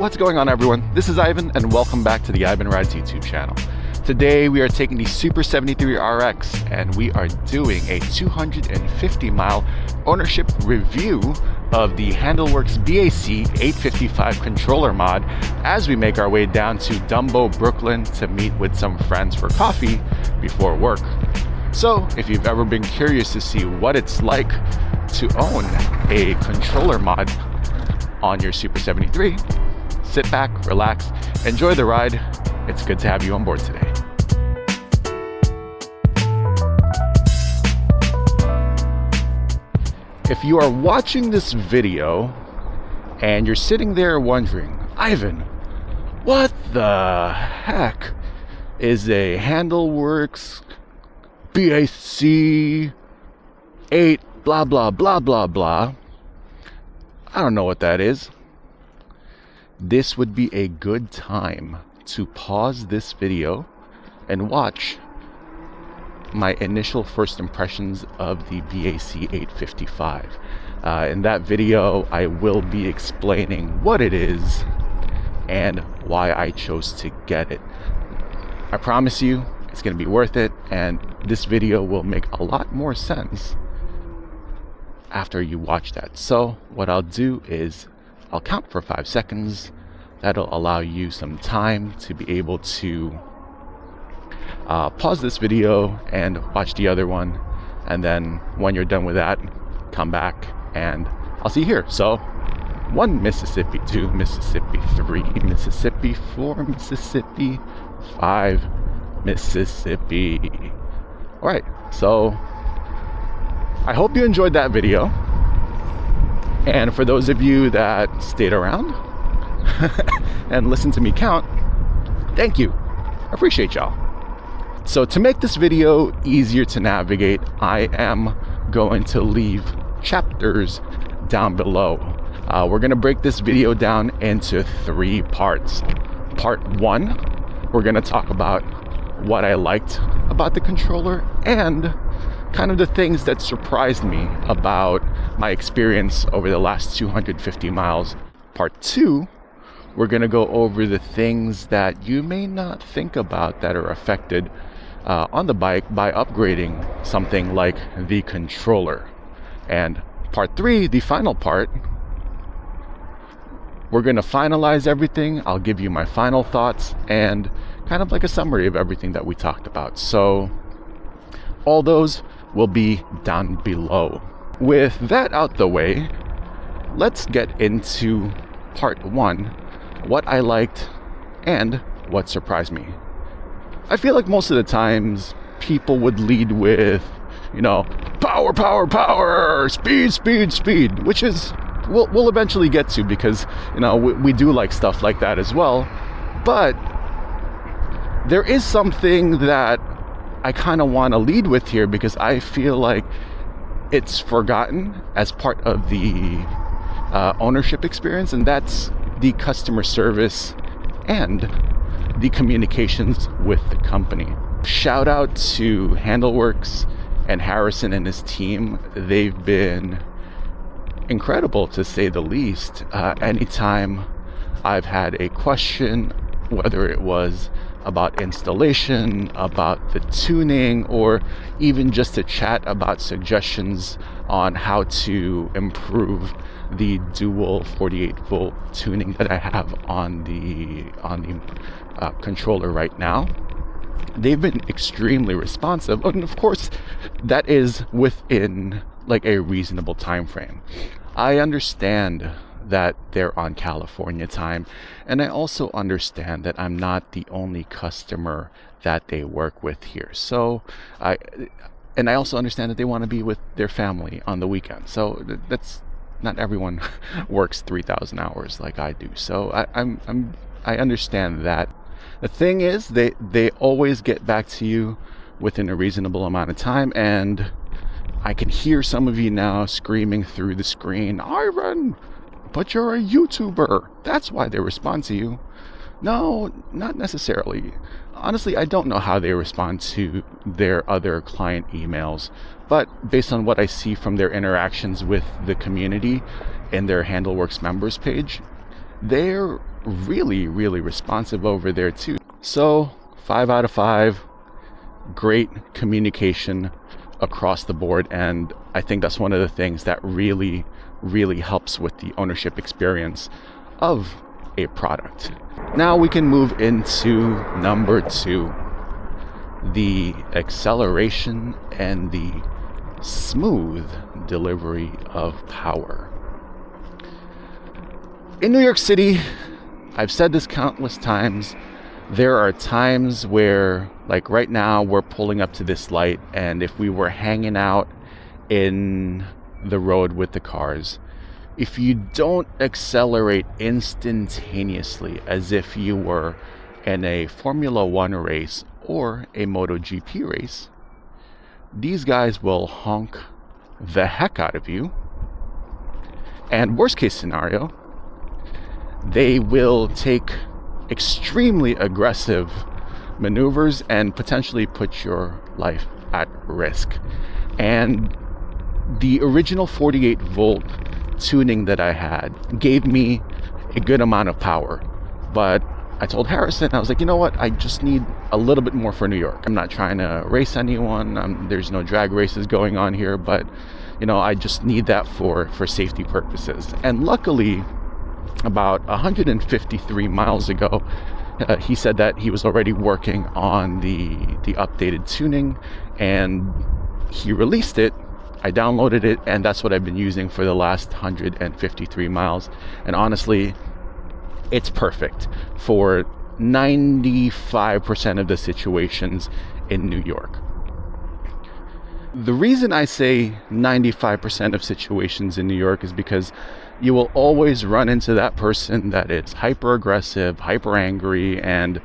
What's going on, everyone? This is Ivan and welcome back to the Ivan Rides YouTube channel. Today we are taking the Super73 RX and we are doing a 250 mile ownership review of the Handlworks BAC855 controller mod as we make our way down to Dumbo, Brooklyn to meet with some friends for coffee before work. So if you've ever been curious to see what it's like to own a controller mod on your Super73, sit back, relax, enjoy the ride. It's good to have you on board today. If you are watching this video and you're sitting there wondering, Ivan, what the heck is a Handlworks BAC8 blah blah blah blah blah? I don't know what that is. This would be a good time to pause this video and watch my initial first impressions of the BAC855. In that video, I will be explaining what it is and why I chose to get it. I promise you, it's going to be worth it, and this video will make a lot more sense after you watch that. So what I'll do is I'll count for 5 seconds. That'll allow you some time to be able to pause this video and watch the other one, and then when you're done with that, come back and I'll see you here. So 1 Mississippi, 2 Mississippi, 3 Mississippi, 4 Mississippi, 5 Mississippi. All right, so I hope you enjoyed that video, and for those of you that stayed around and listened to me count, thank you. I appreciate y'all. So to make this video easier to navigate, I am going to leave chapters down below. We're going to break this video down into 3 parts. Part 1, we're going to talk about what I liked about the controller and kind of the things that surprised me about my experience over the last 250 miles. Part 2, we're going to go over the things that you may not think about that are affected on the bike by upgrading something like the controller. And part 3, the final part, we're going to finalize everything. I'll give you my final thoughts and kind of like a summary of everything that we talked about. So all those will be down below. With that out the way, let's get into part 1, what I liked and what surprised me. I feel like most of the times people would lead with, power, power, power, speed, speed, speed, which is we'll eventually get to, because we do like stuff like that as well. But there is something that I kind of want to lead with here, because I feel like it's forgotten as part of the ownership experience, and that's the customer service and the communications with the company. Shout out to Handlworks and Harrison and his team. They've been incredible, to say the least. Anytime I've had a question, whether it was about installation, about the tuning, or even just to chat about suggestions on how to improve the dual 48 volt tuning that I have on the controller right now, they've been extremely responsive. And of course, that is within like a reasonable time frame. I understand that they're on California time, and I also understand that I'm not the only customer that they work with here. So I also understand that they want to be with their family on the weekend. So that's not everyone works 3,000 hours like I do. So I understand that. The thing is, they always get back to you within a reasonable amount of time, and I can hear some of you now screaming through the screen, Ivan, but you're a YouTuber. That's why they respond to you. No, not necessarily. Honestly, I don't know how they respond to their other client emails, but based on what I see from their interactions with the community in their Handlworks members page, they're really, really responsive over there too. So 5 out of 5, great communication across the board. And I think that's one of the things that really, really helps with the ownership experience of a product. Now we can move into number 2, the acceleration and the smooth delivery of power. In New York City, I've said this countless times, there are times where, like right now, we're pulling up to this light, and if we were hanging out in the road with the cars, if you don't accelerate instantaneously as if you were in a Formula One race or a MotoGP race, these guys will honk the heck out of you. And worst case scenario, they will take extremely aggressive maneuvers and potentially put your life at risk. And the original 48 volt tuning that I had gave me a good amount of power, but I told Harrison, I was like, you know what, I just need a little bit more for New York. I'm not trying to race anyone, there's no drag races going on here, but you know, I just need that for safety purposes. And luckily, about 153 miles ago, he said that he was already working on the updated tuning, and he released it. I downloaded it, and that's what I've been using for the last 153 miles. And honestly, it's perfect for 95% of the situations in New York. The reason I say 95% of situations in New York is because you will always run into that person that is hyper aggressive, hyper angry, and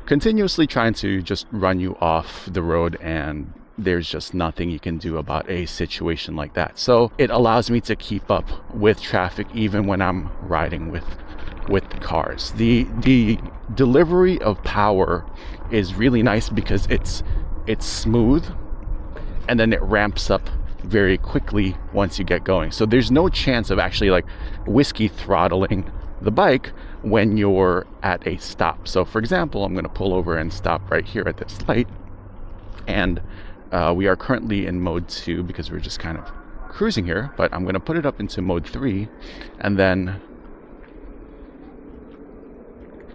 continuously trying to just run you off the road, and there's just nothing you can do about a situation like that. So it allows me to keep up with traffic even when I'm riding with the cars. The delivery of power is really nice because it's smooth, and then it ramps up very quickly once you get going. So there's no chance of actually like whiskey throttling the bike when you're at a stop. So for example, I'm going to pull over and stop right here at this light, and we are currently in mode 2 because we're just kind of cruising here, but I'm going to put it up into mode 3, and then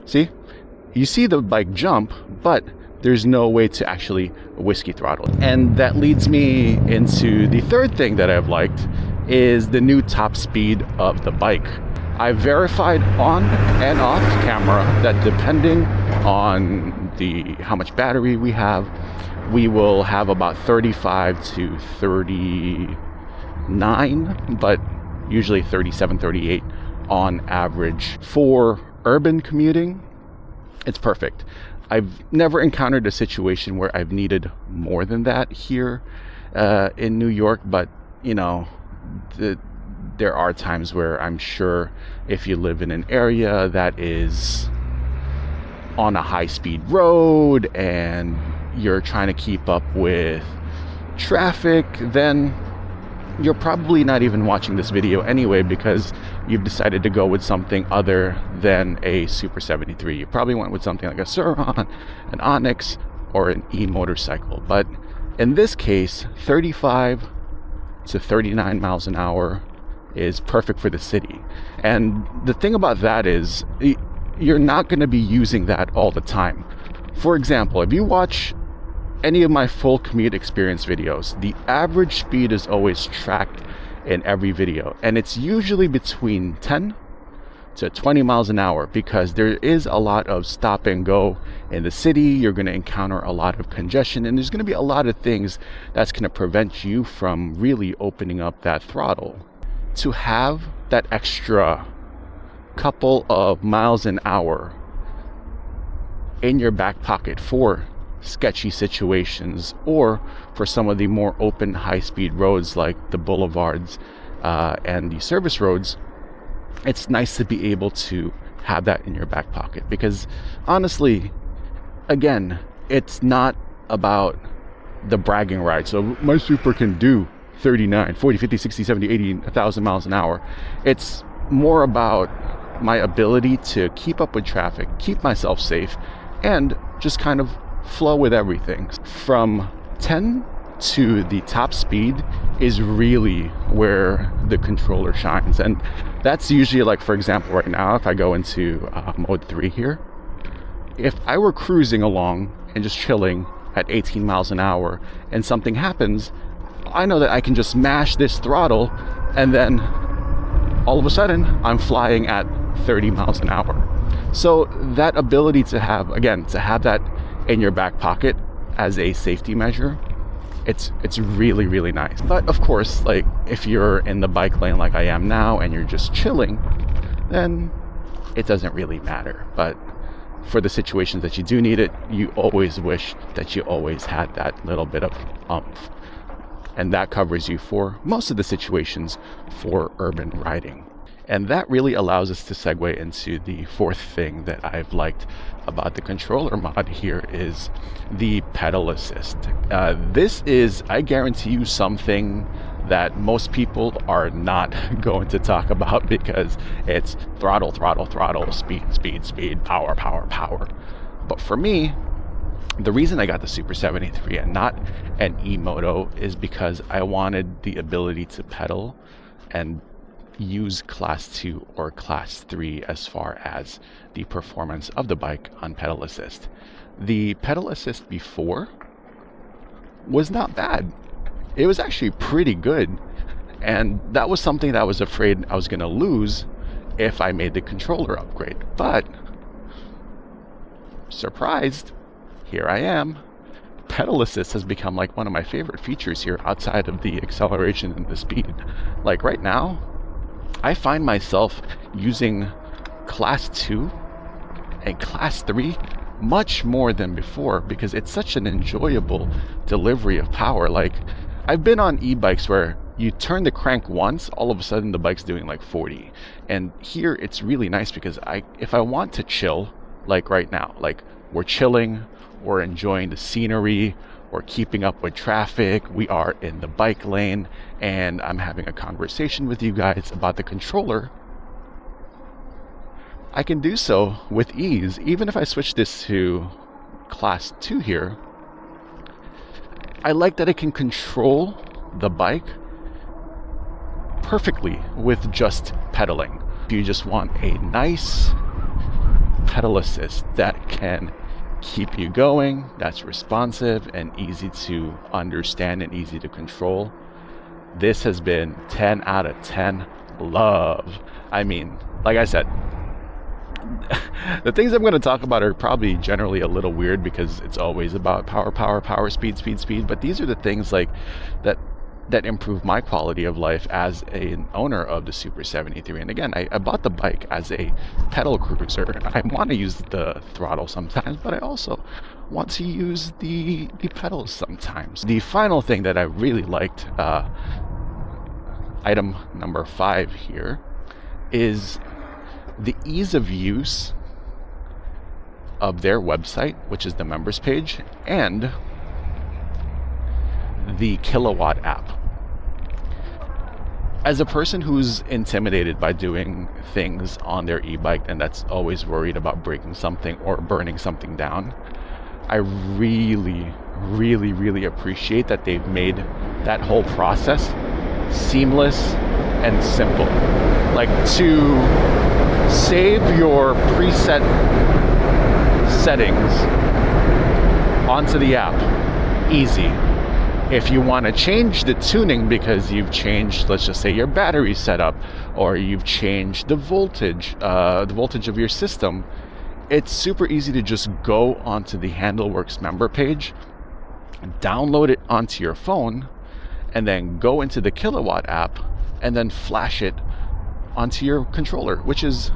see, you see the bike jump, but there's no way to actually whiskey throttle. And that leads me into the third thing that I've liked, is the new top speed of the bike. I verified on and off camera that depending on how much battery we have, we will have about 35 to 39, but usually 37, 38 on average. For urban commuting, it's perfect. I've never encountered a situation where I've needed more than that here in New York, but you know, there are times where I'm sure if you live in an area that is on a high-speed road and you're trying to keep up with traffic, then you're probably not even watching this video anyway, because you've decided to go with something other than a Super 73. You probably went with something like a Sur-Ron, an Onyx, or an e-motorcycle. But in this case, 35 to 39 miles an hour is perfect for the city. And the thing about that is, you're not going to be using that all the time. For example, if you watch any of my full commute experience videos, the average speed is always tracked in every video, and it's usually between 10 to 20 miles an hour, because there is a lot of stop and go in the city. You're going to encounter a lot of congestion, and there's going to be a lot of things that's going to prevent you from really opening up that throttle. To have that extra couple of miles an hour in your back pocket for sketchy situations, or for some of the more open high-speed roads like the boulevards and the service roads, it's nice to be able to have that in your back pocket. Because honestly, again, it's not about the bragging right. So my Super can do 39, 40, 50, 60, 70, 80, 1,000 miles an hour. It's more about my ability to keep up with traffic, keep myself safe, and just kind of flow with everything. From 10 to the top speed is really where the controller shines. And that's usually, like, for example, right now, if I go into mode 3 here, if I were cruising along and just chilling at 18 miles an hour and something happens, I know that I can just mash this throttle and then all of a sudden I'm flying at 30 miles an hour. So that ability to have, again, to have that in your back pocket as a safety measure, it's really, really nice. But of course, like, if you're in the bike lane like I am now and you're just chilling, then it doesn't really matter. But for the situations that you do need it, you always wish that you always had that little bit of oomph. And that covers you for most of the situations for urban riding. And that really allows us to segue into the fourth thing that I've liked about the controller mod here is the pedal assist. This is, I guarantee you, something that most people are not going to talk about because it's throttle, throttle, throttle, speed, speed, speed, power, power, power. But for me, the reason I got the Super 73 and not an e-moto is because I wanted the ability to pedal and use class 2 or class 3 as far as the performance of the bike on pedal assist. The pedal assist before was not bad. It was actually pretty good, and that was something that I was afraid I was going to lose if I made the controller upgrade. But surprised, here I am. Pedal assist has become like one of my favorite features here outside of the acceleration and the speed. Like right now, I find myself using class 2 and class 3 much more than before because it's such an enjoyable delivery of power. Like, I've been on e-bikes where you turn the crank once, all of a sudden the bike's doing like 40. And here it's really nice because if I want to chill, like right now, like we're chilling, we're enjoying the scenery, we're keeping up with traffic, we are in the bike lane, and I'm having a conversation with you guys about the controller, I can do so with ease. Even if I switch this to class 2 here, I like that I can control the bike perfectly with just pedaling. If you just want a nice pedal assist that can keep you going, that's responsive and easy to understand and easy to control, this has been 10 out of 10 love. I mean, like I said, the things I'm going to talk about are probably generally a little weird because it's always about power, power, power, speed, speed, speed. But these are the things like that improve my quality of life as an owner of the Super 73. And again, I bought the bike as a pedal cruiser. I want to use the throttle sometimes, but I also want to use the pedals sometimes. The final thing that I really liked, item number 5 here, is the ease of use of their website, which is the members page, and the Kilowatt app. As a person who's intimidated by doing things on their e-bike and that's always worried about breaking something or burning something down, I really, really, really appreciate that they've made that whole process seamless and simple. Like, to save your preset settings onto the app, easy. If you want to change the tuning because you've changed, let's just say, your battery setup, or you've changed the voltage of your system, it's super easy to just go onto the Handlworks member page, download it onto your phone, and then go into the Kilowatt app and then flash it onto your controller, which is,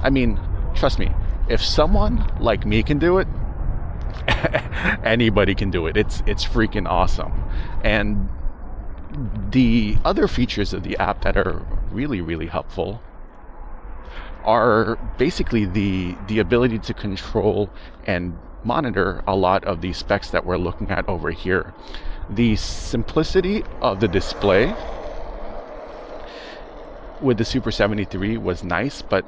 I mean, trust me, if someone like me can do it, anybody can do it. It's freaking awesome. And the other features of the app that are really, really helpful are basically the ability to control and monitor a lot of the specs that we're looking at over here. The simplicity of the display with the Super73 was nice, but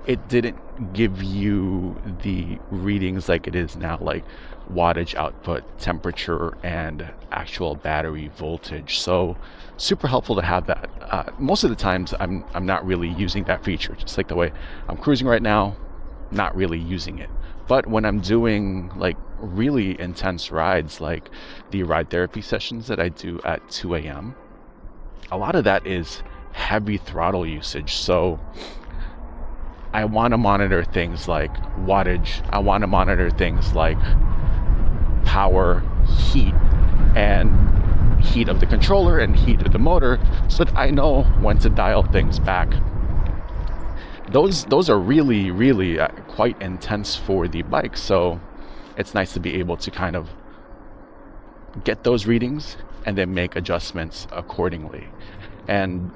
it didn't give you the readings like it is now, like wattage output, temperature, and actual battery voltage. So super helpful to have that. Most of the times I'm not really using that feature, just like the way I'm cruising right now, not really using it. But when I'm doing like really intense rides, like the ride therapy sessions that I do at 2 a.m., a lot of that is heavy throttle usage. So I want to monitor things like wattage. I want to monitor things like power, heat, and heat of the controller and heat of the motor, so that I know when to dial things back. Those are really quite intense for the bike, so it's nice to be able to kind of get those readings and then make adjustments accordingly. And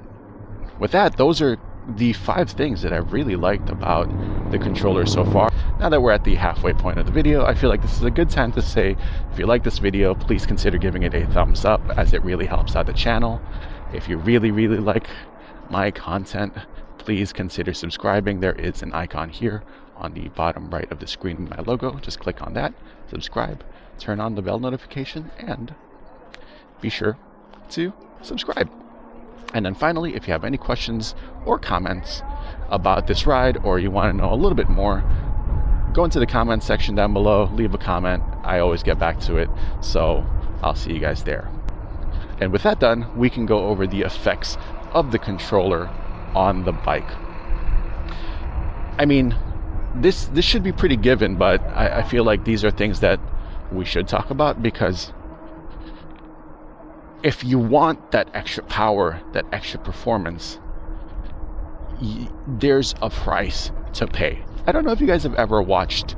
with that, those are the 5 things that I've really liked about the controller so far. Now that we're at the halfway point of the video, I feel like this is a good time to say, if you like this video, please consider giving it a thumbs up, as it really helps out the channel. If you really like my content, please consider subscribing. There is an icon here on the bottom right of the screen with my logo. Just click on that, subscribe, turn on the bell notification, and be sure to subscribe. And then finally, if you have any questions or comments about this ride, or you want to know a little bit more, go into the comment section down below, leave a comment. I always get back to it, so I'll see you guys there. And with that done, we can go over the effects of the controller on the bike. I mean, this should be pretty given, but I feel like these are things that we should talk about, because if you want that extra power, that extra performance, there's a price to pay. I don't know if you guys have ever watched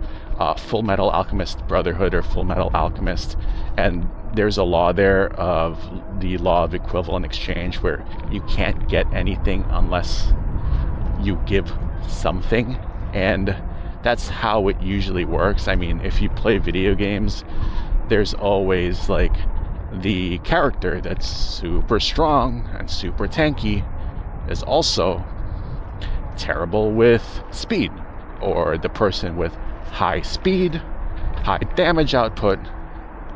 Full Metal Alchemist Brotherhood or Full Metal Alchemist, and there's a law there of the law of equivalent exchange, where you can't get anything unless you give something, and that's how it usually works. I mean, if you play video games, there's always like the character that's super strong and super tanky is also terrible with speed, or the person with high speed, high damage output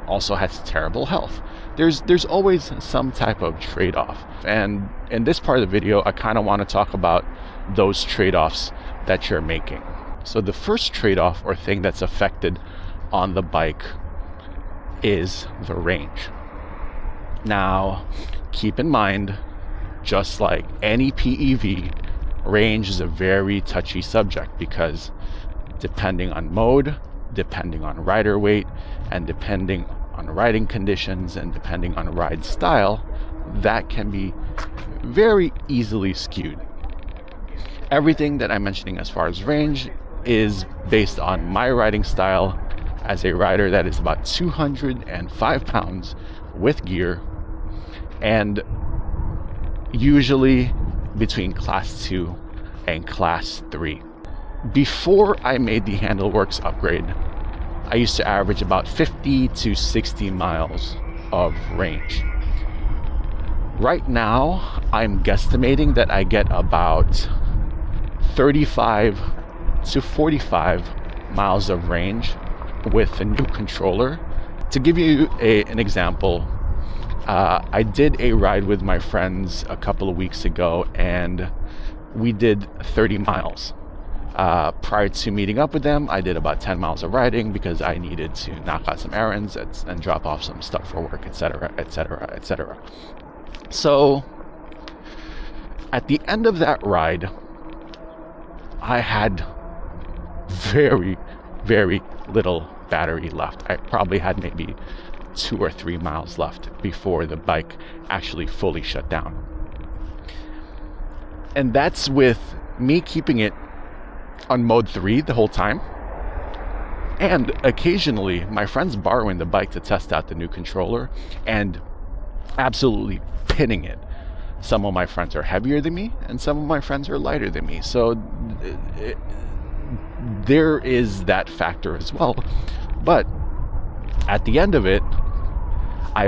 also has terrible health. There's always some type of trade-off, and in this part of the video I kind of want to talk about those trade-offs that you're making. So the first trade-off or thing that's affected on the bike is the range. Now, keep in mind, just like any PEV, range is a very touchy subject, because depending on mode, depending on rider weight, and depending on riding conditions, and depending on ride style, that can be very easily skewed. Everything that I'm mentioning as far as range is based on my riding style as a rider that is about 205 pounds with gear, and usually between class 2 and class 3. Before I made the Handlworks upgrade, I used to average about 50 to 60 miles of range. Right now, I'm guesstimating that I get about 35 to 45 miles of range with the new controller. To give you an example, I did a ride with my friends a couple of weeks ago, and we did 30 miles. Prior to meeting up with them, I did about 10 miles of riding because I needed to knock out some errands and drop off some stuff for work, etc., etc., etc. So at the end of that ride, I had very little battery left. I probably had maybe 2 or 3 miles left before the bike actually fully shut down. And that's with me keeping it on mode 3 the whole time, and occasionally my friends borrowing the bike to test out the new controller and absolutely pinning it. Some of my friends are heavier than me, and some of my friends are lighter than me, so there is that factor as well. But at the end of it, I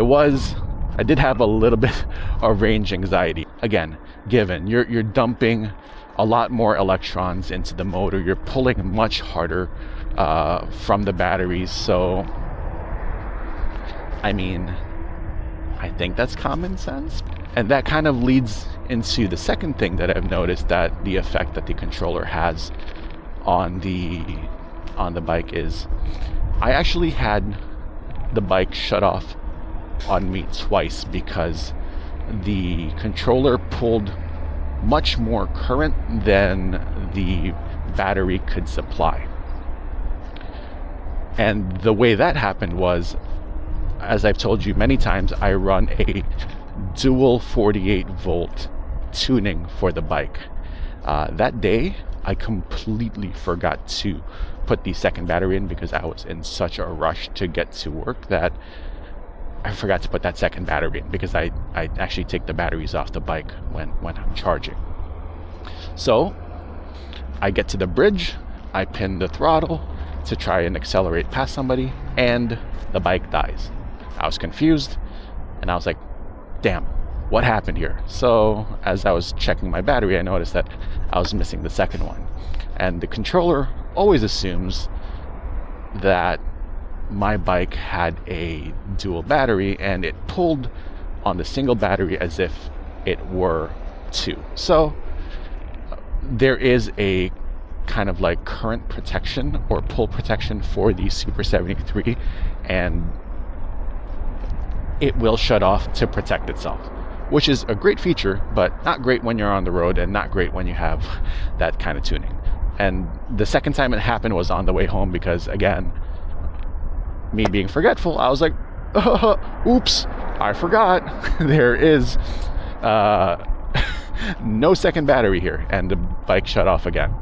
did have a little bit of range anxiety. again, given you're dumping a lot more electrons into the motor, you're pulling much harder from the batteries. So I mean, I think that's common sense. And that kind of leads into the second thing that I've noticed, that the effect that the controller has on the bike is, I actually had the bike shut off on me twice because the controller pulled much more current than the battery could supply. And the way that happened was, as I've told you many times, I run a dual 48 volt tuning for the bike. That day, I completely forgot to put the second battery in because I was in such a rush to get to work that I forgot to put that second battery in, because I actually take the batteries off the bike when I'm charging. So I get to the bridge, I pin the throttle to try and accelerate past somebody, and the bike dies. I was confused, and I was like, damn, what happened here? So as I was checking my battery, I noticed that I was missing the second one. And the controller always assumes that my bike had a dual battery, and it pulled on the single battery as if it were two. So there is a kind of like current protection or pull protection for the Super73, and it will shut off to protect itself, which is a great feature, but not great when you're on the road and not great when you have that kind of tuning. And the second time it happened was on the way home, because again, me being forgetful, I was like, oops, I forgot. There is no second battery here, and the bike shut off again.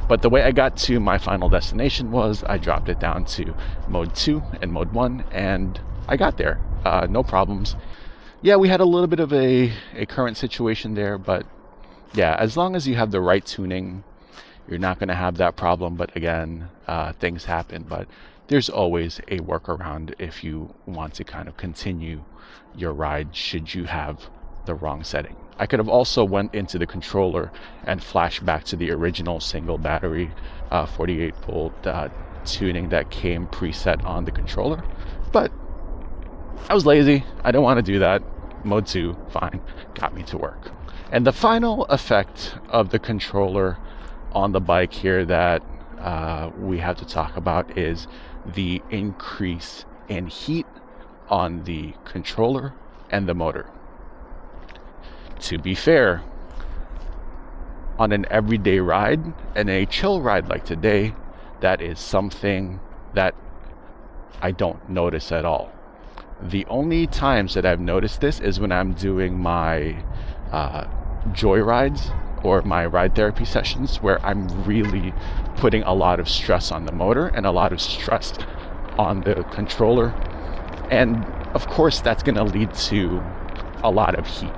But the way I got to my final destination was I dropped it down to mode 2 and mode 1, and I got there. No problems. Yeah, we had a little bit of a current situation there, but yeah, as long as you have the right tuning, you're not going to have that problem. But again, things happen, but there's always a workaround if you want to kind of continue your ride should you have the wrong setting. I could have also went into the controller and flashed back to the original single battery 48 volt tuning that came preset on the controller, but I was lazy. I don't want to do that. Mode 2, fine, got me to work. And the final effect of the controller on the bike here that we have to talk about is the increase in heat on the controller and the motor. To be fair, on an everyday ride and a chill ride like today, that is something that I don't notice at all. The only times that I've noticed this is when I'm doing my joy rides or my ride therapy sessions, where I'm really putting a lot of stress on the motor and a lot of stress on the controller. And of course, that's going to lead to a lot of heat.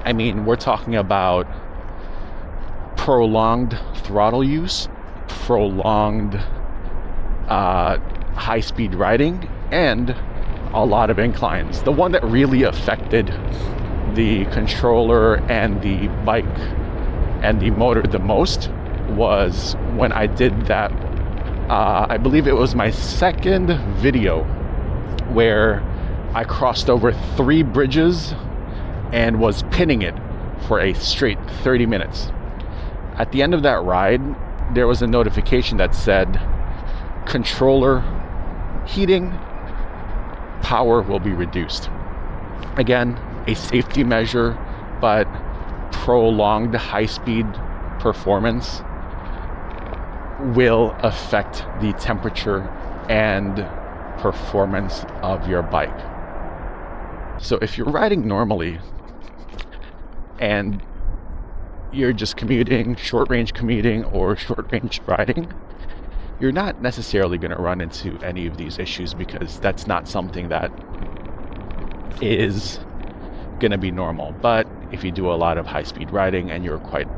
I mean, we're talking about prolonged throttle use, prolonged high-speed riding, and a lot of inclines. The one that really affected the controller and the bike and the motor the most was when I did that, I believe it was my second video, where I crossed over 3 bridges and was pinning it for a straight 30 minutes. At the end of that ride, there was a notification that said, controller heating, power will be reduced. Again, a safety measure, but prolonged high-speed performance will affect the temperature and performance of your bike. So if you're riding normally and you're just commuting, short-range commuting or short-range riding, you're not necessarily going to run into any of these issues, because that's not something that is going to be normal. But if you do a lot of high-speed riding and you're quite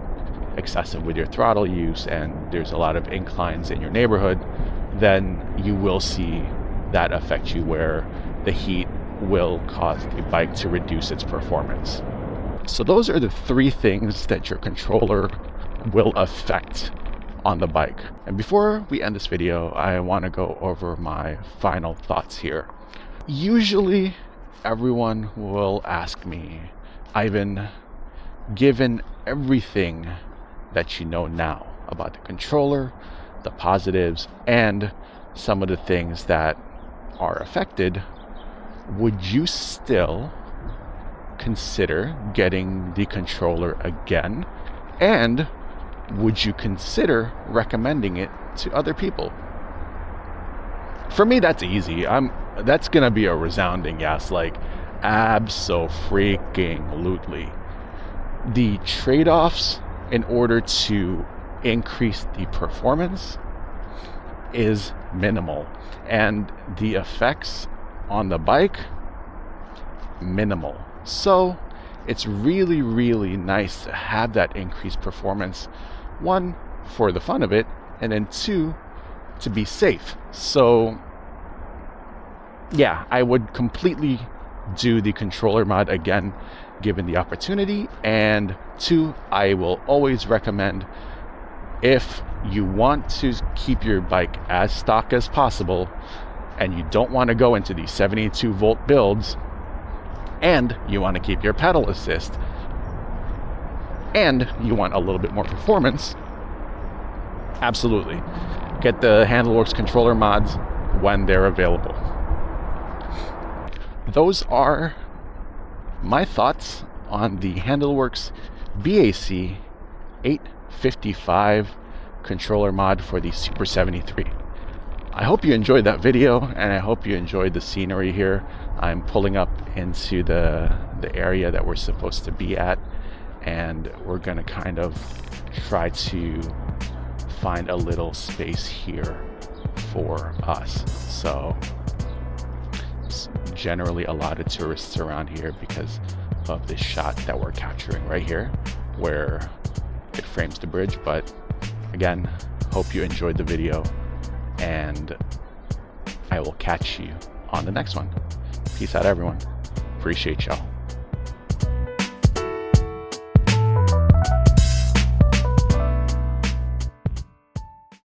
excessive with your throttle use and there's a lot of inclines in your neighborhood, then you will see that affect you, where the heat will cause the bike to reduce its performance. So those are the 3 things that your controller will affect on the bike. And before we end this video, I want to go over my final thoughts here. Usually everyone will ask me, Ivan, given everything that you know now about the controller, the positives, and some of the things that are affected, would you still consider getting the controller again? And would you consider recommending it to other people? For me, that's easy. That's gonna be a resounding yes, like abso-freaking-lutely. The trade-offs in order to increase the performance is minimal, and the effects on the bike, minimal. So it's really, really nice to have that increased performance. 1, for the fun of it, and then 2, to be safe. So yeah, I would completely do the controller mod again given the opportunity. And 2, I will always recommend, if you want to keep your bike as stock as possible and you don't want to go into these 72 volt builds, and you want to keep your pedal assist, and you want a little bit more performance, absolutely get the Handlworks controller mods when they're available. Those are my thoughts on the Handlworks BAC855 controller mod for the Super73. I hope you enjoyed that video, and I hope you enjoyed the scenery here. I'm pulling up into the area that we're supposed to be at, and we're gonna kind of try to find a little space here for us. So generally a lot of tourists around here because of this shot that we're capturing right here where it frames the bridge. But again, hope you enjoyed the video, and I will catch you on the next one. Peace out, everyone. Appreciate y'all.